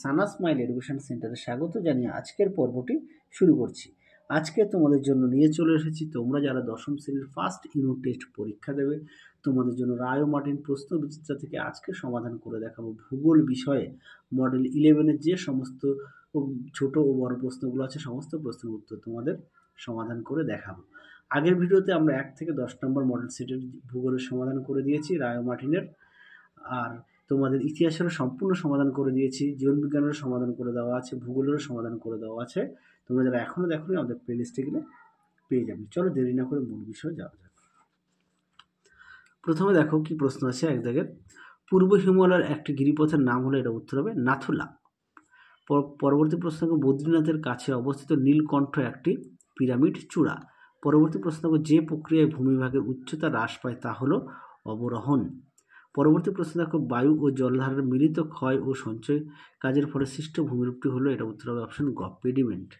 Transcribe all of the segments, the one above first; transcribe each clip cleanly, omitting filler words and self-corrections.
সানা smile education সেন্টারে স্বাগত জানিয়ে আজকের পর্বটি শুরু করছি। আজকে তোমাদের জন্য নিয়ে চলে এসেছি, তোমরা যারা দশম শ্রেণীর ফার্স্ট ইউনিট টেস্ট পরীক্ষা দেবে তোমাদের জন্য রায় ও মার্টিন প্রশ্ন বিচিত্রা থেকে আজকে সমাধান করে দেখাবো ভূগোল বিষয়ে মডেল 11-এর যে সমস্ত ছোট ও বড় প্রশ্নগুলো আছে সমস্ত প্রশ্নের উত্তর তোমাদের সমাধান করে দেখাবো। আগের ভিডিওতে আমরা 1 থেকে 10 নম্বর মডেল সেটের ভূগোলের সমাধান করে দিয়েছি রায় ও মার্টিনের, আর তোমাদের ইতিহাসেরও সম্পূর্ণ সমাধান করে দিয়েছি, জীবনবিজ্ঞানেরও সমাধান করে দেওয়া আছে, ভূগোলেরও সমাধান করে দেওয়া আছে। তোমরা যারা এখনো দেখোনি আমাদের প্লেলিস্টে গেলে পেয়ে যাবে। চলো দেরি না করে মূল বিষয়ে যাওয়া যাক। প্রথমে দেখো কি প্রশ্ন আছে এক দাগের, পূর্ব হিমালয়ের একটি গিরিপথের নাম হলো, এটা উত্তর হবে নাথুলা। পরবর্তী প্রশ্ন, বদ্রীনাথের কাছে অবস্থিত নীলকণ্ঠ একটি পিরামিড চূড়া। পরবর্তী প্রশ্ন, যে প্রক্রিয়ায় ভূমিভাগের উচ্চতা হ্রাস পায় তা হলো অবরোহণ। পরবর্তী প্রশ্ন দেখো, বায়ু ও জলধারের মিলিত ক্ষয় ও সঞ্চয় কাজের ফলে সৃষ্ট ভূমিরূপটি হলো, এটা উত্তর হবে অপশন গ, পেডিমেন্ট।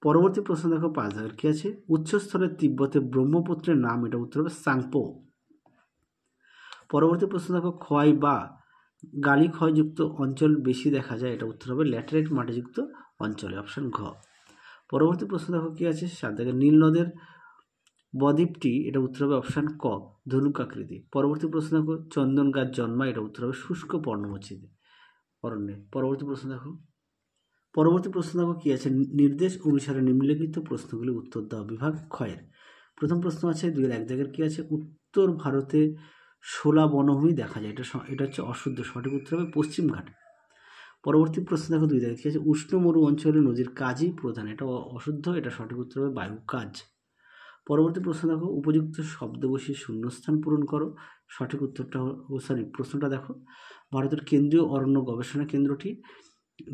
পরবর্তী প্রশ্ন দেখো 5 দাগের কি আছে, উচ্চস্থলের তিব্বতে ব্রহ্মপুত্রের নাম, এটা উত্তর হবে সাংপো। পরবর্তী প্রশ্ন দেখো, ক্ষয় বা গালি ক্ষয়যুক্ত অঞ্চল বেশি দেখা যায়, এটা উত্তর হবে ল্যাটেরাইট মাটিযুক্ত অঞ্চলে, অপশন ঘ। পরবর্তী প্রশ্ন দেখো কি আছে 7 দাগের, নীল নদের বদ্বীপটি, এটা উত্তর হবে অপশন ক, ধনুকাকৃতি। পরবর্তী প্রশ্ন দেখো, চন্দন গাছ জন্মায়, এটা উত্তর হবে শুষ্ক পর্ণমোচীতে অরণ্যে। পরবর্তী প্রশ্ন দেখো কি আছে, নির্দেশ অনুসারে নিম্নলিখিত প্রশ্নগুলি উত্তর দাও বিভাগ ক্ষয়ের। প্রথম প্রশ্ন আছে 2-1 দাগের কি আছে, উত্তর ভারতে শোলা বনভূমি দেখা যায়, এটা হচ্ছে অশুদ্ধ, সঠিক উত্তর হবে পশ্চিম ঘাট। পরবর্তী প্রশ্ন দেখো 2 দাগের কি আছে, উষ্ণ মরু অঞ্চলে নদীর কাজই প্রধান, এটা অশুদ্ধ, এটা সঠিক উত্তর হবে বায়ু কাজ। পরবর্তী প্রশ্ন দেখো, উপযুক্ত শব্দ বসিয়ে শূন্যস্থান পূরণ করো। সঠিক উত্তরটা প্রশ্নটা দেখো, ভারতের কেন্দ্রীয় অরণ্য গবেষণা কেন্দ্রটি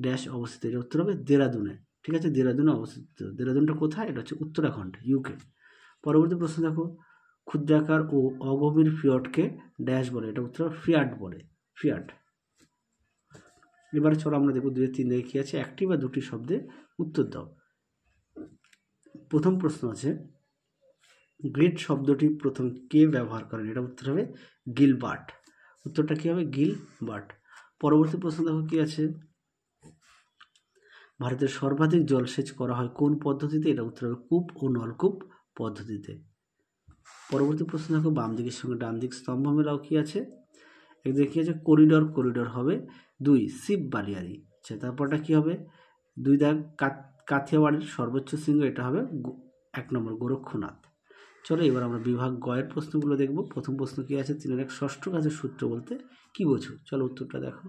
ড্যাশ অবস্থিত, এটা উত্তর হবে দেরাদুনে। ঠিক আছে, দেরাদুনে অবস্থিত। দেরাদুনটা কোথায়, এটা হচ্ছে উত্তরাখণ্ড, ইউকে। পরবর্তী প্রশ্ন দেখো, ক্ষুদ্রাকার ও অগভীর ফিয়টকে ড্যাশ বলে, এটা উত্তর ফিয়াট বলে, ফিয়াট। এবারে চলো আমরা দেখবো 2-3 দেখে কি আছে, একটি বা দুটি শব্দে উত্তর দাও। প্রথম প্রশ্ন আছে, গ্রেট শব্দটি প্রথম কে ব্যবহার করেন, এটা উত্তর হবে গিলবার্ট। উত্তরটা কি হবে, গিলবার্ট। পরবর্তী প্রশ্ন দেখো কি আছে, ভারতের সর্বাধিক জলসেচ করা হয় কোন পদ্ধতিতে, এটা উত্তর হবে কূপ ও নলকূপ পদ্ধতিতে। পরবর্তী প্রশ্ন দেখো, বাম দিকের সঙ্গে ডান দিক স্তম্ভ মেলাও কি আছে, একদিকে কি আছে, করিডর হবে 2 শিব বালিয়ারি। আচ্ছা, তারপরটা কি হবে, 2 দাগ কাথিয়াওয়াড়ের সর্বোচ্চ শৃঙ্গ, এটা হবে 1 নম্বর গোরক্ষনাথ। চলো এবার আমরা বিভাগ গয়ের প্রশ্নগুলো দেখব। প্রথম প্রশ্ন কি আছে, 3-1 ষষ্ঠ ঘাতের সূত্র বলতে কি বোঝো। চলো উত্তরটা দেখো,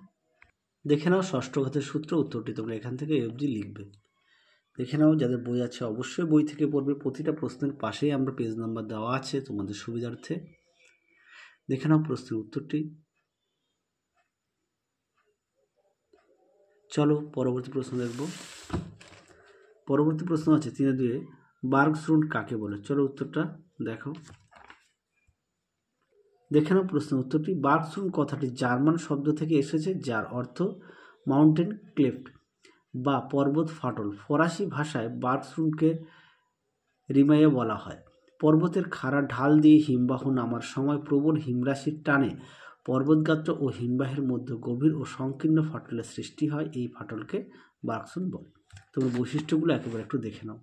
দেখে নাও ষষ্ঠ ঘাতের সূত্র। উত্তরটি তোমরা এখান থেকে অবধি লিখবে। দেখে নাও, যাদের বই আছে অবশ্যই বই থেকে পড়বে। প্রতিটা প্রশ্নের পাশেই আমরা পেজ নাম্বার দেওয়া আছে তোমাদের সুবিধার্থে। দেখে নাও প্রশ্নের উত্তরটি। চলো পরবর্তী প্রশ্ন দেখব। পরবর্তী প্রশ্ন আছে 3-2 বার্গস্রুন্ড কাকে বলে। চলো উত্তরটা দেখো, দেখে নাও প্রশ্ন উত্তরটি। বার্গস্রুন্ড কথাটি জার্মান শব্দ থেকে এসেছে, যার অর্থ মাউন্টেন ক্লেফট বা পর্বত ফাটল। ফরাসি ভাষায় বার্গস্রুন্ডকে রিমাইয়ে বলা হয়। পর্বতের খাড়া ঢাল দিয়ে হিমবাহ নামার সময় প্রবল হিমরাশির টানে পর্বতগাত্র ও হিমবাহের মধ্যে গভীর ও সংকীর্ণ ফাটলের সৃষ্টি হয়। এই ফাটলকে বার্গস্রুন্ড বলে। তোমরা বৈশিষ্ট্যগুলো একেবারে একটু দেখে নাও,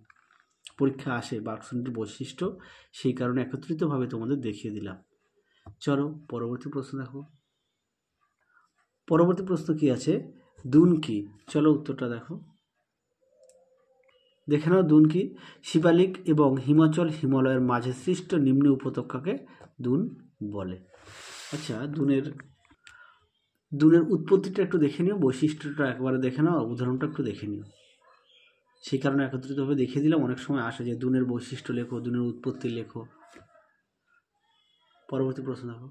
পরীক্ষা আসে বার্গস্রুন্ডের বৈশিষ্ট্য, সেই কারণে একত্রিতভাবে তোমাদের দেখিয়ে দিলাম। চলো পরবর্তী প্রশ্ন দেখো। পরবর্তী প্রশ্ন কি আছে, দুন কি। চলো উত্তরটা দেখো, দেখে নাও দুন কি। শিবালিক এবং হিমালয়ের মাঝে সৃষ্ট নিম্ন উপত্যকাকে দুন বলে। আচ্ছা, দুনের উৎপত্তিটা একটু দেখে নিও, বৈশিষ্ট্যটা একবারে দেখে নাও, উদাহরণটা একটু দেখে নিও, সেই কারণে একত্রিতভাবে দেখিয়ে দিলাম। অনেক সময় আসে যে দুনের বৈশিষ্ট্য লেখো, দুনের উৎপত্তি লেখো। পরবর্তী প্রশ্ন দেখো।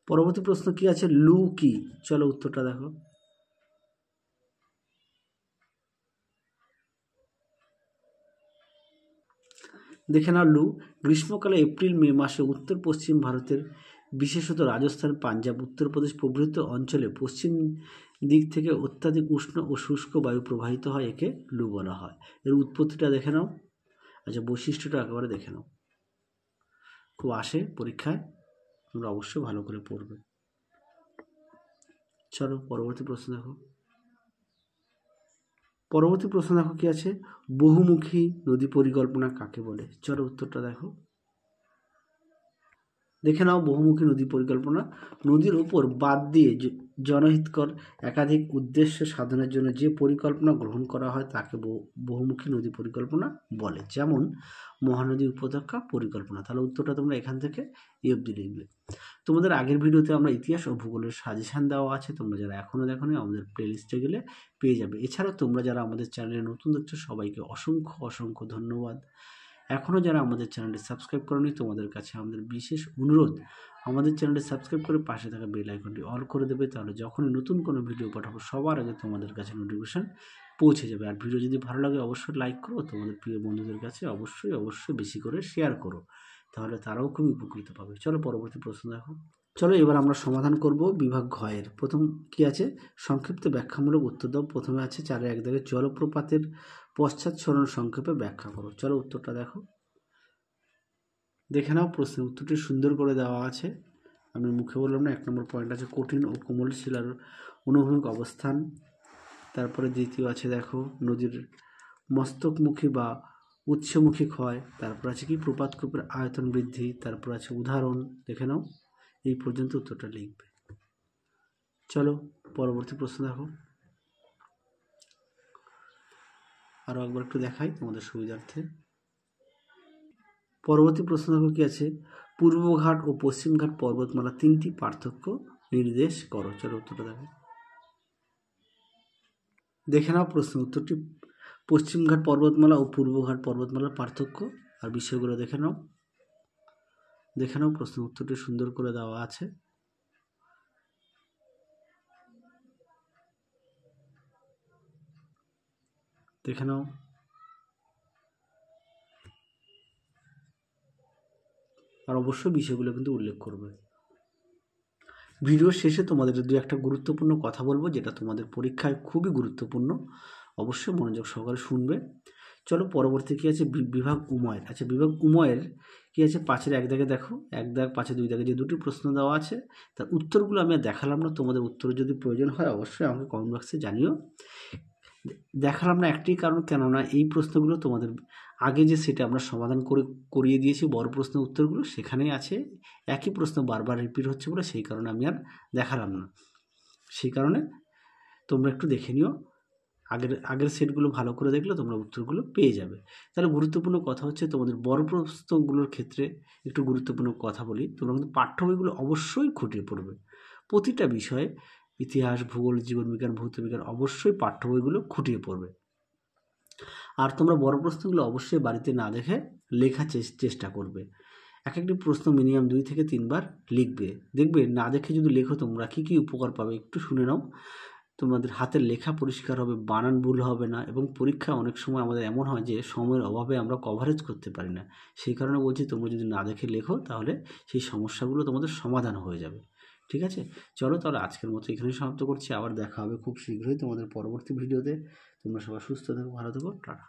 পরবর্তী প্রশ্ন কি আছে, লু কি। চলো উত্তরটা দেখো, দেখে নাও লু গ্রীষ্মকালে এপ্রিল মে মাসে উত্তর পশ্চিম ভারতের বিশেষত রাজস্থান, পাঞ্জাব, উত্তরপ্রদেশ প্রভৃতি অঞ্চলে পশ্চিম দিক থেকে অত্যাধিক উষ্ণ ও শুষ্ক বায়ু প্রবাহিত হয়, একে লু বলা হয়। এর উৎপত্তিটা দেখে নাও। আচ্ছা, বৈশিষ্ট্যটা একেবারে দেখে নাও, খুব আসে পরীক্ষায়, তোমরা অবশ্যই ভালো করে পড়বে। চলো পরবর্তী প্রশ্ন দেখো। পরবর্তী প্রশ্ন দেখো কি আছে, বহুমুখী নদী পরিকল্পনা কাকে বলে? চলো উত্তরটা দেখো, দেখে নাও। বহুমুখী নদী পরিকল্পনা নদীর উপর বাদ দিয়ে জনহিতকর একাধিক উদ্দেশ্য সাধনের জন্য যে পরিকল্পনা গ্রহণ করা হয় তাকে বহুমুখী নদী পরিকল্পনা বলে, যেমন মহানদী উপত্যকা পরিকল্পনা। তাহলে উত্তরটা তোমরা এখান থেকে এই অবধি লিখবে। তোমাদের আগের ভিডিওতে আমরা ইতিহাস ও ভূগোলের সাজেশান দেওয়া আছে, তোমরা যারা এখনও দেখোনি আমাদের প্লেলিস্টে গেলে পেয়ে যাবে। এছাড়াও তোমরা যারা আমাদের চ্যানেলে নতুন দেখছো সবাইকে অসংখ্য অসংখ্য ধন্যবাদ। এখনও যারা আমাদের চ্যানেলটি সাবস্ক্রাইব করোনি তোমাদের কাছে আমাদের বিশেষ অনুরোধ, আমাদের চ্যানেলটি সাবস্ক্রাইব করে পাশে থাকা বেল আইকনটি অল করে দেবে, তাহলে যখনই নতুন কোনো ভিডিও পাঠাবো সবার আগে তোমাদের কাছে নোটিফিকেশন পৌঁছে যাবে। আর ভিডিও যদি ভালো লাগে অবশ্যই লাইক করো, তোমাদের প্রিয় বন্ধুদের কাছে অবশ্যই বেশি করে শেয়ার করো, তাহলে তারাও খুবই উপকৃত পাবে। চলো পরবর্তী প্রশ্ন দেখো। চলো এবার আমরা সমাধান করব বিভাগ ঘয়ের। প্রথম কি আছে, সংক্ষিপ্ত ব্যাখ্যামূলক উত্তর দাও। প্রথমে আছে 4-1 দাগে জলপ্রপাতের পশ্চাৎসরণ সংক্ষেপে ব্যাখ্যা করো। চলো উত্তরটা দেখো, দেখে নাও। প্রশ্নের উত্তরটি সুন্দর করে দেওয়া আছে, আমি মুখে বললাম না। 1 নম্বর পয়েন্ট আছে কঠিন ও কোমল শিলার অনুভূমিক অবস্থান। তারপরে দ্বিতীয় আছে দেখো নদীর মস্তকমুখী বা উৎসমুখী ক্ষয়। তারপর আছে কি প্রপাতকূপের আয়তন বৃদ্ধি। তারপর আছে উদাহরণ, দেখে নাও। এই পর্যন্ত উত্তরটা লিখবে। চলো পরবর্তী প্রশ্ন দেখো, আরও একবার একটু দেখাই তোমাদের সুবিধার্থে। পরবর্তী প্রশ্ন দেখো কি আছে, পূর্বঘাট ও পশ্চিমঘাট পর্বতমালা 3টি পার্থক্য নির্দেশ করো। চলো উত্তরটা দেখো, দেখে নাও। প্রশ্ন উত্তরটি পশ্চিমঘাট পর্বতমালা ও পূর্বঘাট পর্বতমালার পার্থক্য আর বিষয়গুলো দেখে নাও। প্রশ্ন উত্তরটি সুন্দর করে দেওয়া আছে। দেখে নাও। আর অবশ্যই বিষয়গুলো কিন্তু উল্লেখ করবে। ভিডিওর শেষে তোমাদের 2-1টা গুরুত্বপূর্ণ কথা বলবো, যেটা তোমাদের পরীক্ষায় খুবই গুরুত্বপূর্ণ, অবশ্যই মনোযোগ সহকারে শুনবে। চলো পরবর্তী কী আছে, বিভাগ উময়ের। আচ্ছা, বিভাগ উময়ের কী আছে, 5-1 দাগে দেখো, 1 দাগ 5-2 দাগে যে 2টি প্রশ্ন দেওয়া আছে তার উত্তরগুলো আমি আর দেখালাম না। তোমাদের উত্তর যদি প্রয়োজন হয় অবশ্যই আমাকে কমেন্ট বক্সে জানিও। দেখালাম না একটি কারণ, কেননা এই প্রশ্নগুলো তোমাদের আগে যে সেটা আমরা সমাধান করিয়ে দিয়েছি বড় প্রশ্নের উত্তরগুলো সেখানেই আছে, একই প্রশ্ন বারবার রিপিট হচ্ছে বলে সেই কারণে আমি আর দেখালাম না। সেই কারণে তোমরা একটু দেখে নিও, আগের সেটগুলো ভালো করে দেখলে তোমরা উত্তরগুলো পেয়ে যাবে। তাহলে গুরুত্বপূর্ণ কথা হচ্ছে তোমাদের বড় প্রশ্নগুলোর ক্ষেত্রে একটু গুরুত্বপূর্ণ কথা বলি, তোমরা কিন্তু পাঠ্য বইগুলো অবশ্যই খুঁটিয়ে পড়বে। প্রতিটা বিষয়ে ইতিহাস, ভূগোল, জীবনবিজ্ঞান, ভৌতবিজ্ঞান অবশ্যই পাঠ্য বইগুলো খুঁটিয়ে পড়বে। আর তোমরা বড় প্রশ্নগুলো অবশ্যই বাড়িতে না দেখে লেখার চেষ্টা করবে। একটি প্রশ্ন মিনিমাম 2 থেকে 3 বার লিখবে। দেখবে না দেখে যদি লেখো তোমরা কী কী উপকার পাবে একটু শুনে নাও। তোমাদের হাতের লেখা পরিষ্কার হবে, বানান ভুল হবে না, এবং পরীক্ষায় অনেক সময় আমাদের এমন হয় যে সময়ের অভাবে আমরা কভারেজ করতে পারি না। সেই কারণে বলছি তোমরা যদি না দেখে লেখো তাহলে সেই সমস্যাগুলো তোমাদের সমাধান হয়ে যাবে। ঠিক আছে, চলো তাহলে আজকের মতো এখানেই সমাপ্ত করছি। আবার দেখা হবে খুব শীঘ্রই তোমাদের পরবর্তী ভিডিওতে। তোমরা সবাই সুস্থ থেকো, ভালো থেকো, টাটা।